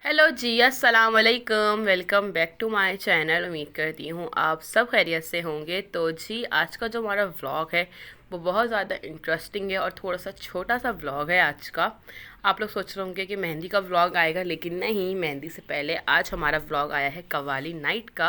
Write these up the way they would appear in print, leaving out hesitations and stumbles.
Hello जी, अस्सलाम वालेकुम। Welcome back to my channel. उम्मीद करती हूँ आप सब खैरियत से होंगे। तो जी, आज का जो हमारा व्लॉग है वो बहुत ज़्यादा इंटरेस्टिंग है और थोड़ा सा छोटा सा व्लॉग है आज का। आप लोग सोच रहे होंगे कि मेहंदी का व्लॉग आएगा, लेकिन नहीं, मेहंदी से पहले आज हमारा व्लॉग आया है कव्वाली नाइट का।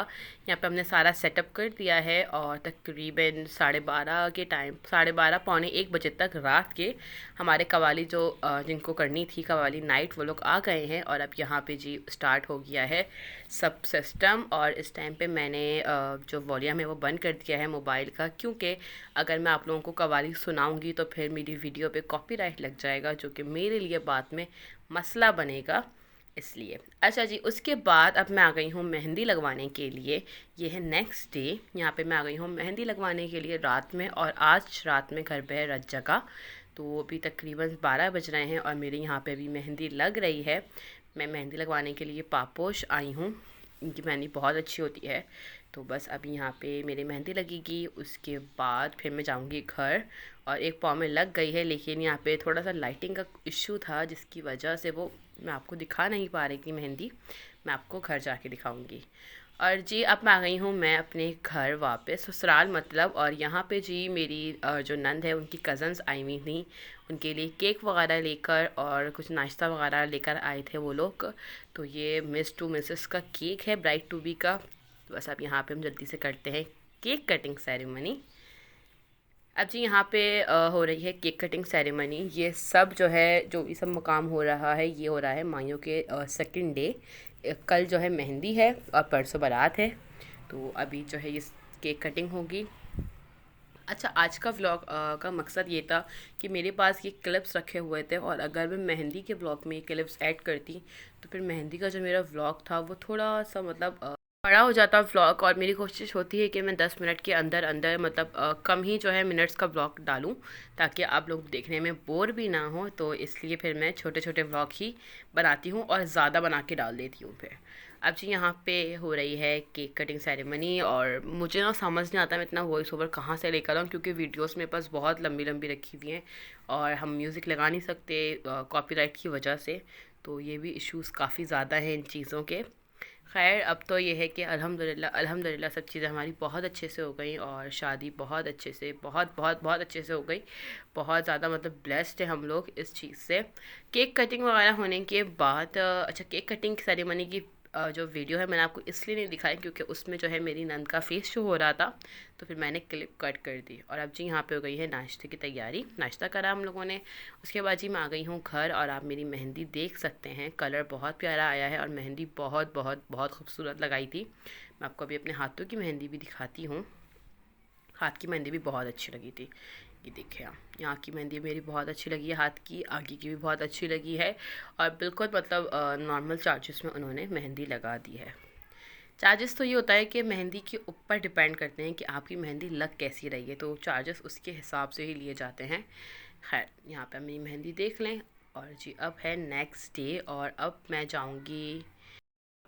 यहाँ पे हमने सारा सेटअप कर दिया है और तकरीबन 12:30 के टाइम, 12:30 पौने 1 बजे तक रात के हमारे कव्वाली जो जिनको करनी थी कव्वाली नाइट, वो लोग आ गए हैं। और अब यहाँ पे जी स्टार्ट हो गया है सब सिस्टम। और इस टाइम पे मैंने जो वॉल्यूम है वो बंद कर दिया है मोबाइल का, क्योंकि अगर मैं आप लोगों को कव्वाली सुनाऊंगी तो फिर मेरी वीडियो पे कॉपीराइट लग जाएगा, जो कि मेरे लिए बाद में मसला बनेगा, इसलिए। अच्छा जी, उसके बाद अब मैं आ गई हूँ मेहंदी लगवाने के लिए। ये है नेक्स्ट डे। यहाँ पे मैं आ गई हूँ मेहंदी लगवाने के लिए रात में, और आज रात में घर पे रत जगह। तो अभी तकरीबन 12 बज रहे हैं और मेरे यहाँ पे अभी मेहंदी लग रही है। मैं मेहंदी लगवाने के लिए पापोश आई हूँ। इनकी मेहंदी बहुत अच्छी होती है। तो बस अभी यहाँ पे मेरी मेहंदी लगेगी, उसके बाद फिर मैं जाऊँगी घर। और एक पाँव में लग गई है, लेकिन यहाँ पे थोड़ा सा लाइटिंग का इशू था, जिसकी वजह से वो मैं आपको दिखा नहीं पा रही थी मेहंदी। मैं आपको घर जाके दिखाऊंगी। और जी, अब मैं आ गई हूँ मैं अपने घर वापस, ससुराल मतलब। और यहाँ पे जी मेरी जो नंद है उनकी कज़न्स आई हुई थी। उनके लिए केक वगैरह लेकर और कुछ नाश्ता वगैरह लेकर आए थे वो लोग। तो ये मिस टू मिसेस का केक है, ब्राइड टू बी का। तो बस अब यहाँ पे हम जल्दी से करते हैं केक कटिंग सेरेमनी। अब जी यहाँ पे हो रही है केक कटिंग सेरेमनी। ये सब जो है, जो ये सब मुकाम हो रहा है, ये हो रहा है माइयों के सेकंड डे। कल जो है मेहंदी है और परसों बारात है। तो अभी जो है ये केक कटिंग होगी। अच्छा, आज का व्लॉग का मकसद ये था कि मेरे पास ये क्लिप्स रखे हुए थे, और अगर मैं मेहंदी के व्लॉग में ये क्लिप्स ऐड करती तो फिर मेहंदी का जो मेरा व्लॉग था वो थोड़ा सा मतलब बड़ा हो जाता व्लॉग। और मेरी कोशिश होती है कि मैं 10 मिनट के अंदर अंदर मतलब कम ही जो है मिनट्स का व्लॉग डालूं, ताकि आप लोग देखने में बोर भी ना हो। तो इसलिए फिर मैं छोटे छोटे व्लॉग ही बनाती हूँ और ज़्यादा बना के डाल देती हूँ फिर। अब जी यहाँ पे हो रही है केक कटिंग सेरेमनी, और मुझे ना समझ नहीं आता मैं इतना वॉइस ओवर कहाँ से लेकर आऊँ, क्योंकि वीडियोस मेरे पास बहुत लंबी लंबी रखी हुई हैं और हम म्यूज़िक लगा नहीं सकते कॉपीराइट की वजह से। तो ये भी इश्यूज़ काफ़ी ज़्यादा हैं इन चीज़ों के। खैर, अब तो ये है कि अल्हम्दुलिल्लाह अल्हम्दुलिल्लाह सब चीज़ें हमारी बहुत अच्छे से हो गई, और शादी बहुत अच्छे से, बहुत बहुत बहुत अच्छे से हो गई। बहुत ज़्यादा मतलब ब्लेस्ड है हम लोग इस चीज़ से। केक कटिंग वगैरह होने के बाद अच्छा, केक कटिंग सेरेमनी की जो वीडियो है मैंने आपको इसलिए नहीं दिखाई क्योंकि उसमें जो है मेरी नंद का फेस शो हो रहा था। तो फिर मैंने क्लिप कट कर दी। और अब जी यहाँ पे हो गई है नाश्ते की तैयारी। नाश्ता करा हम लोगों ने। उसके बाद जी मैं आ गई हूँ घर, और आप मेरी मेहंदी देख सकते हैं। कलर बहुत प्यारा आया है और मेहंदी बहुत बहुत बहुत खूबसूरत लगाई थी। मैं आपको अभी अपने हाथों की मेहंदी भी दिखाती हूँ। हाथ की मेहंदी भी बहुत अच्छी लगी थी। ये देखिए आप, यहाँ की मेहंदी मेरी बहुत अच्छी लगी है, हाथ की आगे की भी बहुत अच्छी लगी है। और बिल्कुल मतलब नॉर्मल चार्जेस में उन्होंने मेहंदी लगा दी है। चार्जेस तो ये होता है कि मेहंदी के ऊपर डिपेंड करते हैं कि आपकी मेहंदी लग कैसी रही है, तो चार्जेस उसके हिसाब से ही लिए जाते हैं। खैर, यहाँ पे मेरी मेहंदी देख लें। और जी अब है नेक्स्ट डे, और अब मैं जाऊँगी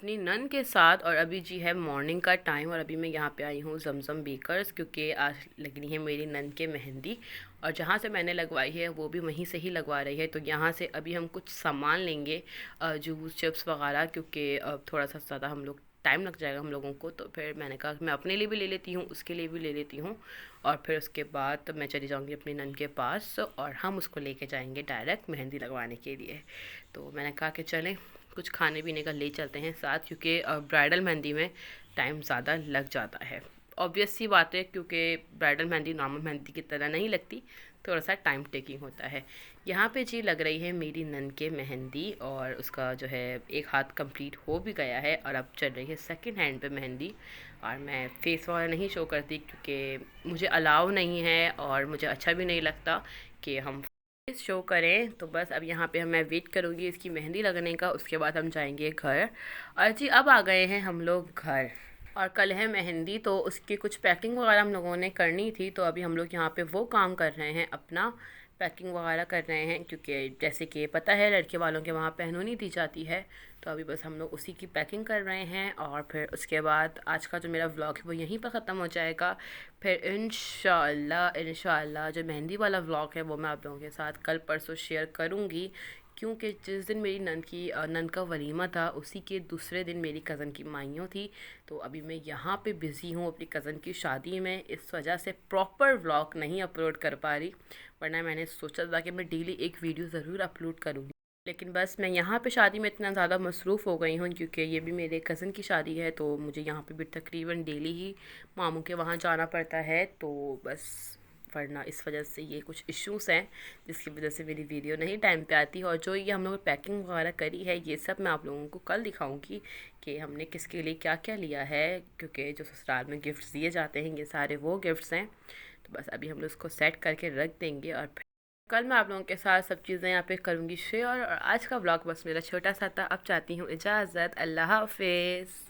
अपनी नन के साथ। और अभी जी है मॉर्निंग का टाइम, और अभी मैं यहाँ पे आई हूँ जमजम बेकर्स, क्योंकि आज लगनी है मेरी नन के मेहंदी। और जहाँ से मैंने लगवाई है वो भी वहीं से ही लगवा रही है। तो यहाँ से अभी हम कुछ सामान लेंगे, जूस चिप्स वगैरह, क्योंकि थोड़ा सा ज़्यादा हम लोग टाइम लग जाएगा हम लोगों को। तो फिर मैंने कहा कि मैं अपने लिए भी ले लेती हूँ, उसके लिए भी ले लेती हूँ। और फिर उसके बाद मैं चली जाऊँगी अपनी नन के पास, और हम उसको लेके जाएंगे डायरेक्ट मेहंदी लगवाने के लिए। तो मैंने कहा कि चलें कुछ खाने पीने का ले चलते हैं साथ, क्योंकि ब्राइडल मेहंदी में टाइम ज़्यादा लग जाता है। ऑब्वियस सी बात है, क्योंकि ब्राइडल मेहंदी नॉर्मल मेहंदी की तरह नहीं लगती, थोड़ा सा टाइम टेकिंग होता है। यहाँ पे जी लग रही है मेरी नन के मेहंदी, और उसका जो है एक हाथ कंप्लीट हो भी गया है, और अब चल रही है सेकंड हैंड पे मेहंदी। और मैं फेस वगैरह नहीं शो करती, क्योंकि मुझे अलाउ नहीं है और मुझे अच्छा भी नहीं लगता कि हम शो करें। तो बस अब यहाँ पे मैं वेट करूँगी इसकी मेहंदी लगने का, उसके बाद हम जाएंगे घर। और जी अब आ गए हैं हम लोग घर, और कल है मेहंदी, तो उसकी कुछ पैकिंग वगैरह हम लोगों ने करनी थी। तो अभी हम लोग यहाँ पे वो काम कर रहे हैं, अपना पैकिंग वगैरह कर रहे हैं, क्योंकि जैसे कि पता है लड़के वालों के वहाँ पहनोनी दी जाती है। तो अभी बस हम लोग उसी की पैकिंग कर रहे हैं, और फिर उसके बाद आज का जो मेरा व्लॉग है वो यहीं पर ख़त्म हो जाएगा। फिर इंशाल्लाह इंशाल्लाह जो मेहंदी वाला व्लॉग है वो मैं आप लोगों के साथ कल परसों शेयर करूँगी, क्योंकि जिस दिन मेरी नंद का वलीमा था उसी के दूसरे दिन मेरी कज़न की माइयों थी। तो अभी मैं यहाँ पे बिज़ी हूँ अपनी कज़न की शादी में, इस वजह से प्रॉपर व्लॉग नहीं अपलोड कर पा रही, वरना मैंने सोचा था कि मैं डेली एक वीडियो ज़रूर अपलोड करूँगी। लेकिन बस मैं यहाँ पे शादी में इतना ज़्यादा मसरूफ़ हो गई हूँ क्योंकि ये भी मेरे कज़न की शादी है, तो मुझे यहाँ पे भी तकरीबन डेली ही मामू के वहाँ जाना पड़ता है। तो बस वरना इस वजह से ये कुछ इश्यूज़ हैं जिसकी वजह से मेरी वीडियो नहीं टाइम पे आती। और जो ये हम लोगों ने पैकिंग वगैरह करी है ये सब मैं आप लोगों को कल दिखाऊंगी कि हमने किसके लिए क्या क्या लिया है, क्योंकि जो ससुराल में गिफ्ट्स दिए जाते हैं ये सारे वो गिफ्ट्स हैं। तो बस अभी हम लोग उसको सेट करके रख देंगे और फिर कल मैं आप लोगों के साथ सब चीज़ें यहाँ पे करूँगी शेयर। और आज का ब्लॉग बस मेरा छोटा सा था, अब चाहती हूँ इजाज़त, अल्लाह हाफिज़।